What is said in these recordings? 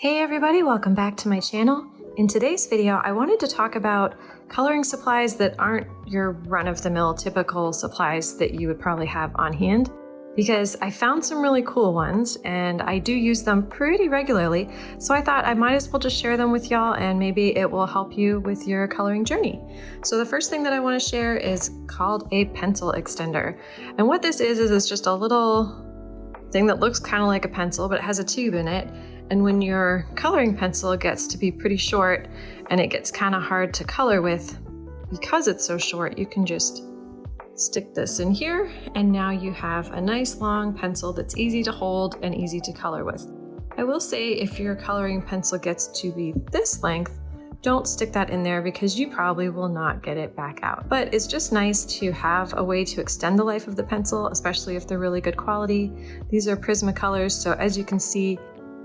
Hey everybody, welcome back to my channel. In today's video, I wanted to talk about coloring supplies that aren't your run-of-the-mill typical supplies that you would probably have on hand, because I found some really cool ones and I do use them pretty regularly. So I thought I might as well just share them with y'all and maybe it will help you with your coloring journey. So the first thing that I want to share is called a pencil extender. And what this is it's just a little thing that looks kind of like a pencil, but it has a tube in it. And when your coloring pencil gets to be pretty short and it gets kind of hard to color with, because it's so short, you can just stick this in here and now you have a nice long pencil that's easy to hold and easy to color with. I will say if your coloring pencil gets to be this length, don't stick that in there because you probably will not get it back out. But it's just nice to have a way to extend the life of the pencil, especially if they're really good quality. These are Prismacolors, so as you can see,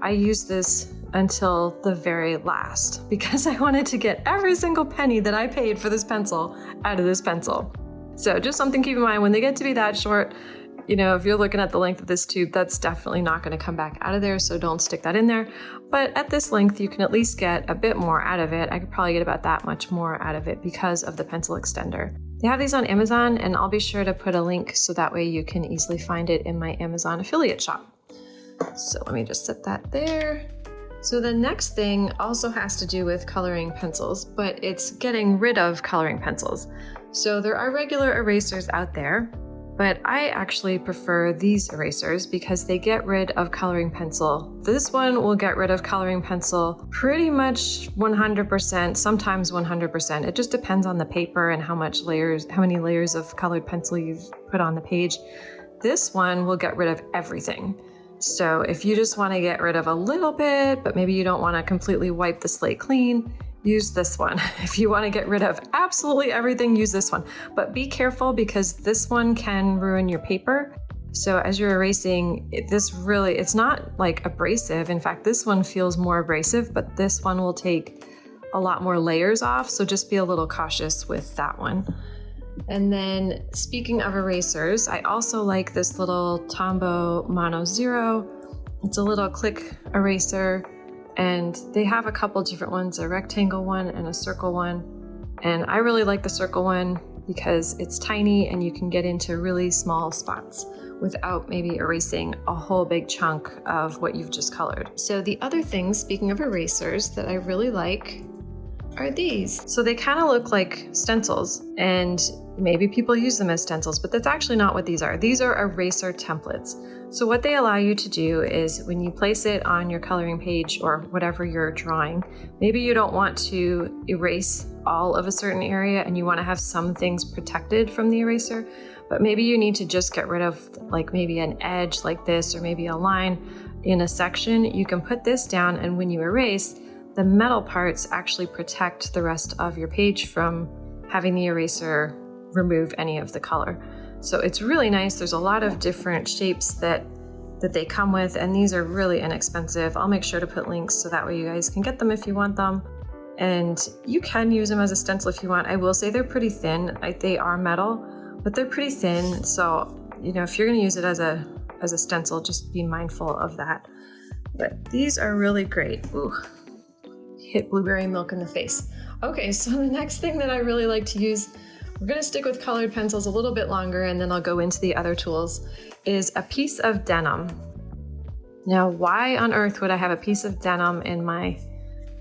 I used this until the very last because I wanted to get every single penny that I paid for this pencil out of this pencil. So just something to keep in mind when they get to be that short, you know, if you're looking at the length of this tube, that's definitely not going to come back out of there, so don't stick that in there. But at this length, you can at least get a bit more out of it. I could probably get about that much more out of it because of the pencil extender. They have these on Amazon, and I'll be sure to put a link so that way you can easily find it in my Amazon affiliate shop. So let me just set that there. So the next thing also has to do with coloring pencils, but it's getting rid of coloring pencils. So there are regular erasers out there, but I actually prefer these erasers because they get rid of coloring pencil. This one will get rid of coloring pencil pretty much 100%, sometimes 100%. It just depends on the paper and how many layers of colored pencil you've put on the page. This one will get rid of everything. So if you just want to get rid of a little bit, but maybe you don't want to completely wipe the slate clean, use this one. If you want to get rid of absolutely everything, use this one. But be careful because this one can ruin your paper. So as you're erasing, it's not like abrasive. In fact, this one feels more abrasive, but this one will take a lot more layers off. So just be a little cautious with that one. And then speaking of erasers, I also like this little Tombow Mono Zero. It's a little click eraser and they have a couple different ones, a rectangle one and a circle one. And I really like the circle one because it's tiny and you can get into really small spots without maybe erasing a whole big chunk of what you've just colored. So the other things, speaking of erasers, that I really like are these. So they kind of look like stencils and maybe people use them as stencils, but that's actually not what these are. These are eraser templates. So what they allow you to do is when you place it on your coloring page or whatever you're drawing, maybe you don't want to erase all of a certain area and you want to have some things protected from the eraser, but maybe you need to just get rid of like maybe an edge like this or maybe a line in a section. You can put this down and when you erase, the metal parts actually protect the rest of your page from having the eraser remove any of the color. So it's really nice. There's a lot of different shapes that they come with, and these are really inexpensive. I'll make sure to put links so that way you guys can get them if you want them. And you can use them as a stencil if you want. I will say they're pretty thin. They are metal, but they're pretty thin. So, you know, if you're gonna use it as a stencil, just be mindful of that. But these are really great. Ooh. Hit blueberry milk in the face. Okay, so the next thing that I really like to use, we're gonna stick with colored pencils a little bit longer and then I'll go into the other tools, is a piece of denim. Now, why on earth would I have a piece of denim in my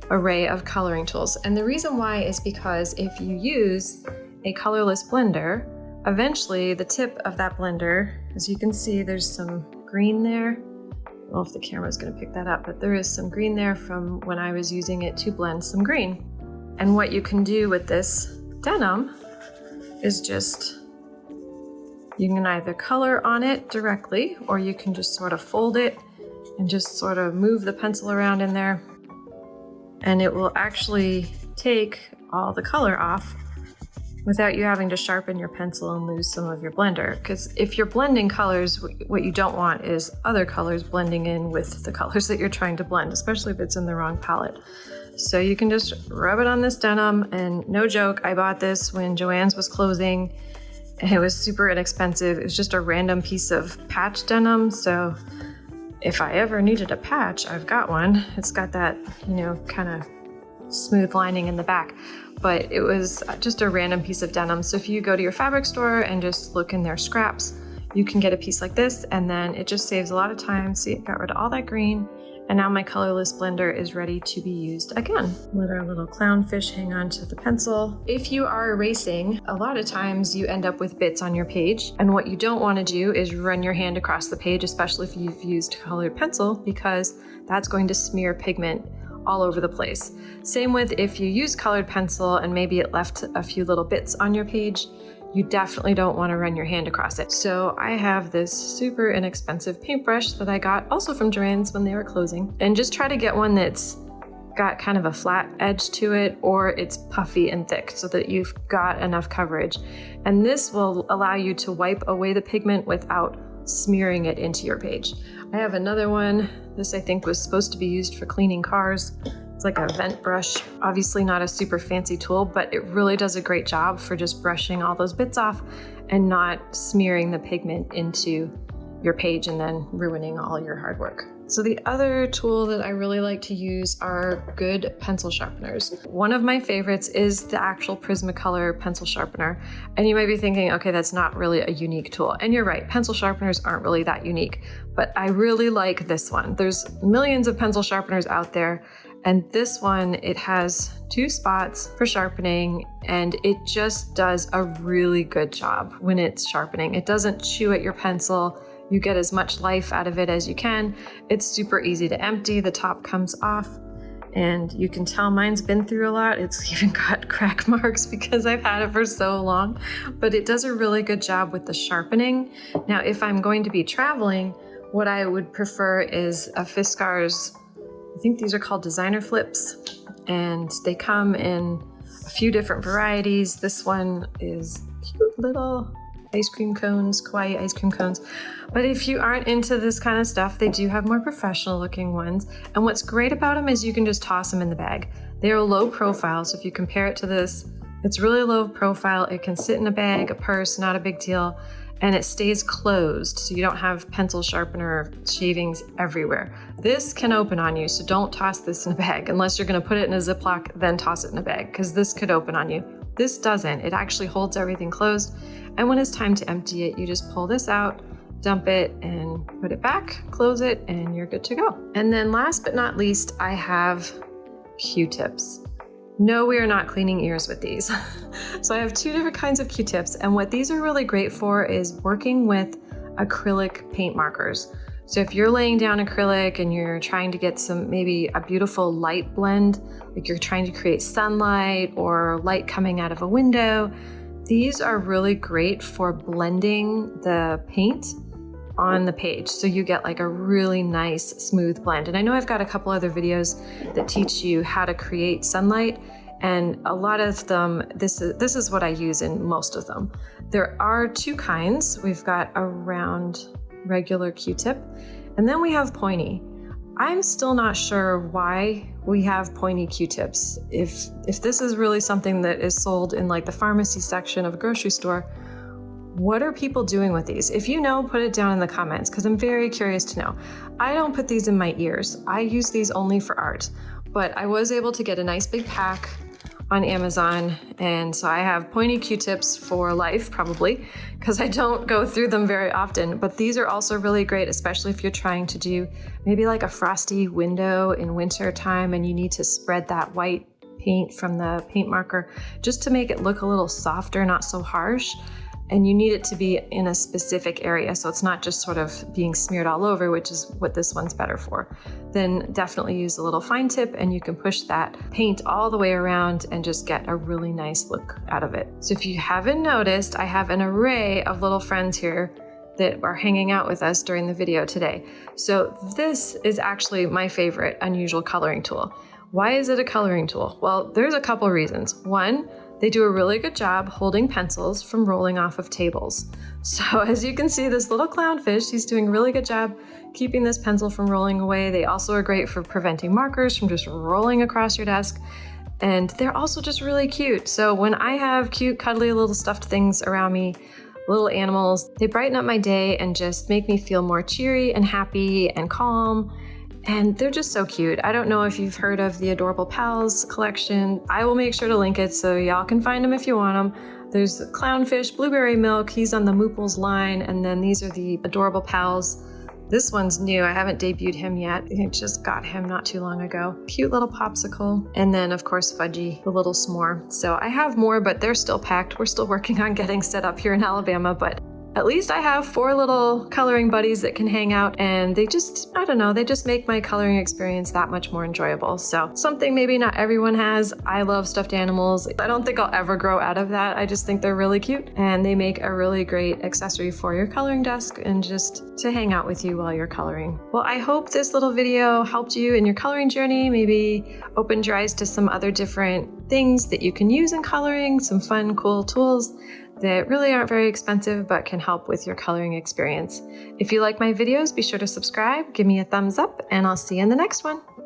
array of coloring tools? And the reason why is because if you use a colorless blender, eventually the tip of that blender, as you can see, there's some green there. I don't know if the camera's gonna pick that up, but there is some green there from when I was using it to blend some green. And what you can do with this denim is you can either color on it directly, or you can just sort of fold it and just sort of move the pencil around in there. And it will actually take all the color off without you having to sharpen your pencil and lose some of your blender. Because if you're blending colors, what you don't want is other colors blending in with the colors that you're trying to blend, especially if it's in the wrong palette. So you can just rub it on this denim, and no joke, I bought this when Joann's was closing and it was super inexpensive. It was just a random piece of patch denim, so if I ever needed a patch, I've got one. It's got that, you know, kind of smooth lining in the back, but it was just a random piece of denim. So if you go to your fabric store and just look in their scraps, you can get a piece like this, and then it just saves a lot of time. See, it got rid of all that green, and now my colorless blender is ready to be used again. Let our little clownfish hang on to the pencil. If you are erasing, a lot of times you end up with bits on your page, and what you don't want to do is run your hand across the page, especially if you've used colored pencil, because that's going to smear pigment all over the place. Same with if you use colored pencil and maybe it left a few little bits on your page, you definitely don't want to run your hand across it. So I have this super inexpensive paintbrush that I got also from Joann's when they were closing, and just try to get one that's got kind of a flat edge to it, or it's puffy and thick so that you've got enough coverage. And this will allow you to wipe away the pigment without smearing it into your page. I have another one. This I think was supposed to be used for cleaning cars. It's like a vent brush. Obviously not a super fancy tool, but it really does a great job for just brushing all those bits off and not smearing the pigment into your page and then ruining all your hard work. So the other tool that I really like to use are good pencil sharpeners. One of my favorites is the actual Prismacolor pencil sharpener. And you might be thinking, okay, that's not really a unique tool. And you're right, pencil sharpeners aren't really that unique, but I really like this one. There's millions of pencil sharpeners out there, and this one, it has 2 spots for sharpening, and it just does a really good job when it's sharpening. It doesn't chew at your pencil. You get as much life out of it as you can. It's super easy to empty. The top comes off, and you can tell mine's been through a lot. It's even got crack marks because I've had it for so long, but it does a really good job with the sharpening. Now, if I'm going to be traveling, what I would prefer is a Fiskars, I think these are called designer flips, and they come in a few different varieties. This one is cute little ice cream cones, kawaii ice cream cones. But if you aren't into this kind of stuff, they do have more professional looking ones. And what's great about them is you can just toss them in the bag. They are low profile, so if you compare it to this, it's really low profile. It can sit in a bag, a purse, not a big deal. And it stays closed, so you don't have pencil sharpener shavings everywhere. This can open on you, so don't toss this in a bag unless you're gonna put it in a Ziploc, then toss it in a bag, because this could open on you. This doesn't. It actually holds everything closed. And when it's time to empty it, you just pull this out, dump it, and put it back, close it, and you're good to go. And then last but not least, I have Q-tips. No, we are not cleaning ears with these. So I have 2 different kinds of Q-tips, and what these are really great for is working with acrylic paint markers. So if you're laying down acrylic and you're trying to get some, maybe a beautiful light blend, like you're trying to create sunlight or light coming out of a window, these are really great for blending the paint on the page, so you get like a really nice smooth blend. And I know I've got a couple other videos that teach you how to create sunlight, and a lot of them, this is what I use in most of them. There are 2 kinds. We've got a round regular Q-tip, and then we have pointy. I'm still not sure why we have pointy Q-tips. If this is really something that is sold in like the pharmacy section of a grocery store, what are people doing with these? If you know, put it down in the comments, because I'm very curious to know. I don't put these in my ears. I use these only for art, but I was able to get a nice big pack on Amazon, and so I have pointy Q-tips for life, probably, because I don't go through them very often. But these are also really great, especially if you're trying to do maybe like a frosty window in winter time and you need to spread that white paint from the paint marker just to make it look a little softer, not so harsh. And you need it to be in a specific area, so it's not just sort of being smeared all over, which is what this one's better for. Then definitely use a little fine tip, and you can push that paint all the way around and just get a really nice look out of it. So if you haven't noticed, I have an array of little friends here that are hanging out with us during the video today. So this is actually my favorite unusual coloring tool. Why is it a coloring tool? Well, there's a couple reasons. One, they do a really good job holding pencils from rolling off of tables. So as you can see, this little clownfish, he's doing a really good job keeping this pencil from rolling away. They also are great for preventing markers from just rolling across your desk. And they're also just really cute. So when I have cute, cuddly little stuffed things around me, little animals. They brighten up my day and just make me feel more cheery and happy and calm. And they're just so cute. I don't know if you've heard of the Adorable Pals collection. I will make sure to link it so y'all can find them if you want them. There's Clownfish, Blueberry Milk, he's on the Mooples line, and then these are the Adorable Pals. This one's new, I haven't debuted him yet. I just got him not too long ago. Cute little popsicle. And then of course Fudgy, the little s'more. So I have more, but they're still packed. We're still working on getting set up here in Alabama, but at least I have 4 little coloring buddies that can hang out, and they just, I don't know, they just make my coloring experience that much more enjoyable. So something maybe not everyone has. I love stuffed animals. I don't think I'll ever grow out of that. I just think they're really cute, and they make a really great accessory for your coloring desk and just to hang out with you while you're coloring. Well, I hope this little video helped you in your coloring journey, maybe opened your eyes to some other different things that you can use in coloring, some fun, cool tools that really aren't very expensive but can help with your coloring experience. If you like my videos, be sure to subscribe, give me a thumbs up, and I'll see you in the next one.